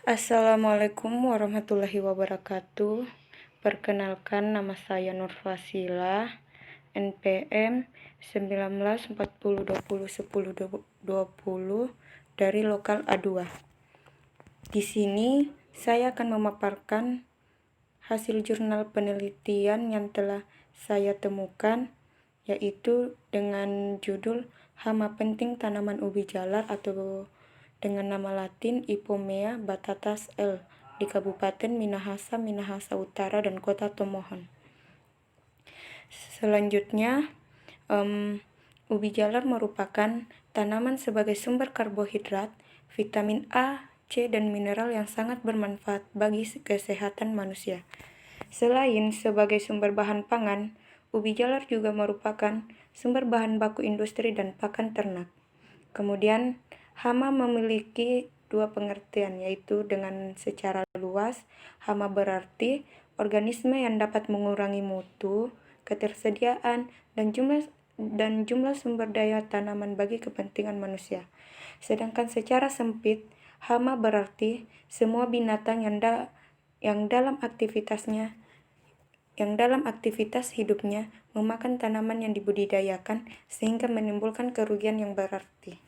Assalamualaikum warahmatullahi wabarakatuh. Perkenalkan, nama saya Nurfasila, NPM 1940201020 dari lokal A2. Di sini saya akan memaparkan hasil jurnal penelitian yang telah saya temukan, yaitu dengan judul Hama Penting Tanaman Ubi Jalar atau dengan nama latin Ipomea batatas L. di Kabupaten Minahasa, Minahasa Utara, dan Kota Tomohon. Selanjutnya, ubi jalar merupakan tanaman sebagai sumber karbohidrat, vitamin A, C, dan mineral yang sangat bermanfaat bagi kesehatan manusia. Selain sebagai sumber bahan pangan, ubi jalar juga merupakan sumber bahan baku industri dan pakan ternak. Kemudian, hama memiliki dua pengertian, yaitu dengan secara luas, hama berarti organisme yang dapat mengurangi mutu, ketersediaan, dan jumlah sumber daya tanaman bagi kepentingan manusia. Sedangkan secara sempit, hama berarti semua binatang yang dalam aktivitas hidupnya memakan tanaman yang dibudidayakan sehingga menimbulkan kerugian yang berarti.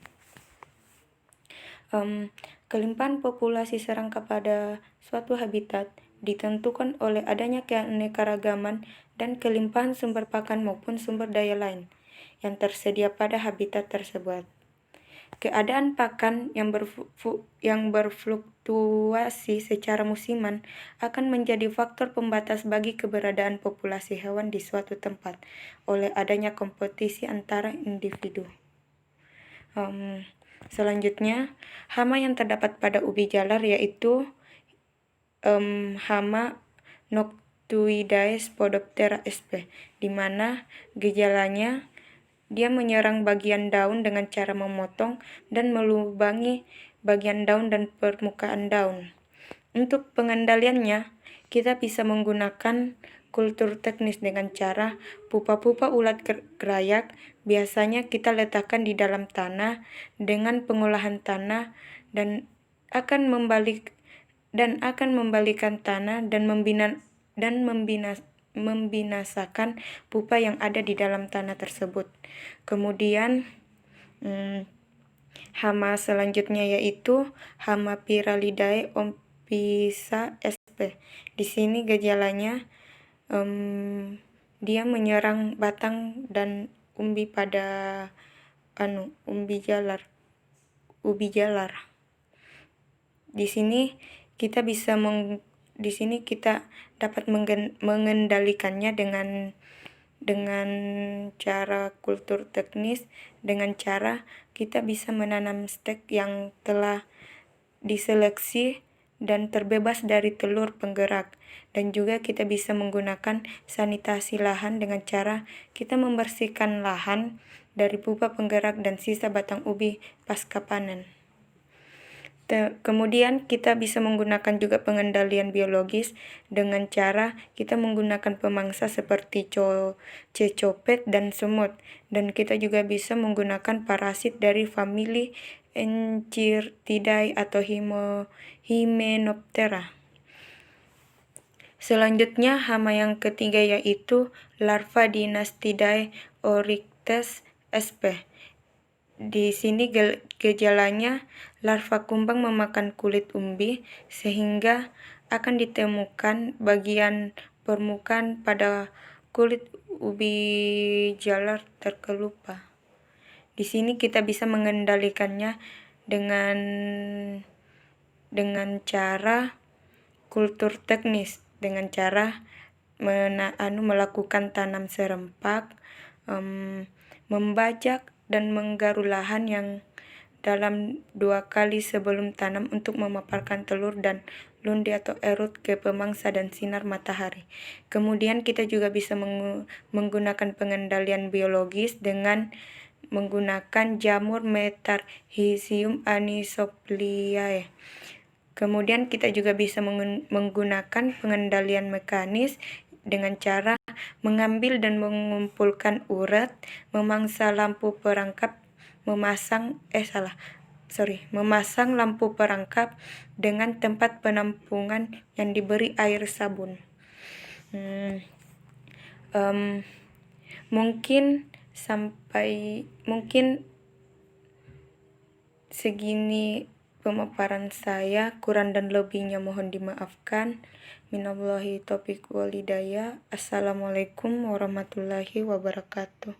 Kelimpahan populasi serangga pada suatu habitat ditentukan oleh adanya keanekaragaman dan kelimpahan sumber pakan maupun sumber daya lain yang tersedia pada habitat tersebut. Keadaan pakan yang berfluktuasi secara musiman akan menjadi faktor pembatas bagi keberadaan populasi hewan di suatu tempat oleh adanya kompetisi antara individu. Selanjutnya, hama yang terdapat pada ubi jalar yaitu hama Noctuidae Spodoptera sp, di mana gejalanya dia menyerang bagian daun dengan cara memotong dan melubangi bagian daun dan permukaan daun. Untuk pengendaliannya, kita bisa menggunakan kultur teknis dengan cara pupa-pupa ulat gerayak biasanya kita letakkan di dalam tanah dengan pengolahan tanah dan akan membalikan tanah dan membinasakan pupa yang ada di dalam tanah tersebut. Kemudian hama selanjutnya yaitu hama Pyralidae ompisa sp. Di sini gejalanya dia menyerang batang dan umbi pada ubi jalar. Di sini kita dapat mengendalikannya dengan cara kultur teknis, dengan cara kita bisa menanam stek yang telah diseleksi dan terbebas dari telur penggerak, dan juga kita bisa menggunakan sanitasi lahan dengan cara kita membersihkan lahan dari pupa penggerak dan sisa batang ubi pasca panen. Kemudian kita bisa menggunakan juga pengendalian biologis dengan cara kita menggunakan pemangsa seperti cecopet dan semut, dan kita juga bisa menggunakan parasit dari famili Enchirididae atau Hymenoptera. Selanjutnya, hama yang ketiga yaitu larva Dinastidae oryctes sp. Di sini gejalanya larva kumbang memakan kulit umbi sehingga akan ditemukan bagian permukaan pada kulit ubi jalar terkelupas. Di sini kita bisa mengendalikannya dengan cara kultur teknis, dengan cara melakukan tanam serempak, membajak dan menggaru lahan yang dalam 2 kali sebelum tanam untuk memaparkan telur dan lundi atau erut ke pemangsa dan sinar matahari. Kemudian kita juga bisa menggunakan pengendalian biologis dengan menggunakan jamur Metarhizium anisopliae. Kemudian kita juga bisa menggunakan pengendalian mekanis dengan cara mengambil dan mengumpulkan uret, memangsa lampu perangkap, memasang lampu perangkap dengan tempat penampungan yang diberi air sabun. Mungkin segini pemaparan saya, kurang dan lebihnya mohon dimaafkan. Minallahi taufiq walhidayah. Assalamualaikum warahmatullahi wabarakatuh.